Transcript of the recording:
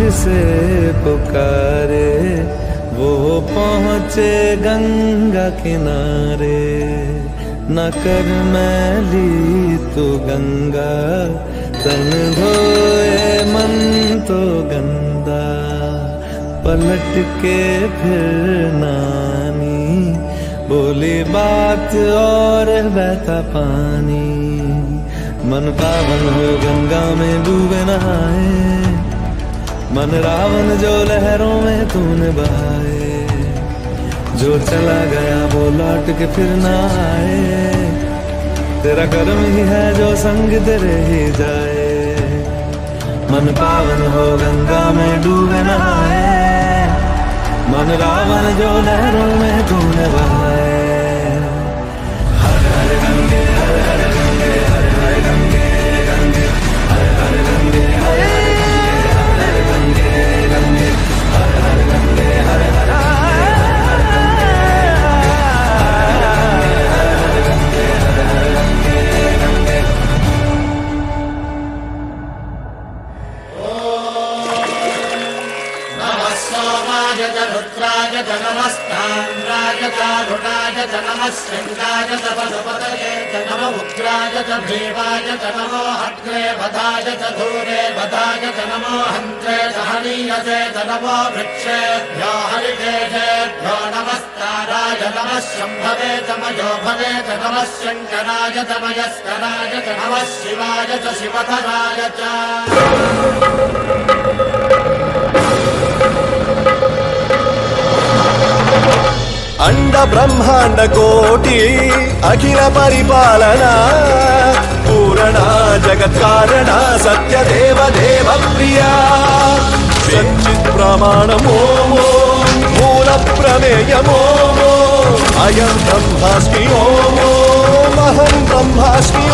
जिसे पुकारे वो पहुँचे गंगा किनारे। न कर मैली तू गंगा, तन धोए मन तो गंदा। पलट के फिर नानी बोली बात और बहता पानी। मन पावन हो गंगा में डूबे नहाए, मन रावण जो लहरों में तूने बहाए। जो चला गया वो लौट के फिर ना आए, तेरा कर्म ही है जो संग तेरे ही जाए। मन पावन हो गंगा में डूबे नहाए, मन रावण जो लहरों में तूने बहाए। हर हर गंगे हर हर गंगे हर हर गंगे गंगे हर हर गंगे हर हर गंगे गंगे हर हर गंगे हर हर रुद्राय च नमस्ताम्राय च घृताय च नमः शृङ्गाय च पशुपतये च नमः उग्राय च भीमाय च नमो हग्रे वधाय च धूरे वधाय च नमो हन्त्रे च हनीयसे च नमो वृक्षेभ्यो हरिकेशेभ्यो नमस्ताराय नमः शम्भवे च मयोभवे च नमः शङ्कराय च मयस्कराय च नमः शिवाय च शिवधराय च। अंड ब्रह्मांड कोटि अखिल परिपालना पूरणा जगत् कारणा सत्य देव देव प्रिया। सच्चित् प्रमाणमो मूल प्रमेयमो अयं ब्रह्मास्मि ओम अहं ब्रह्मास्मि।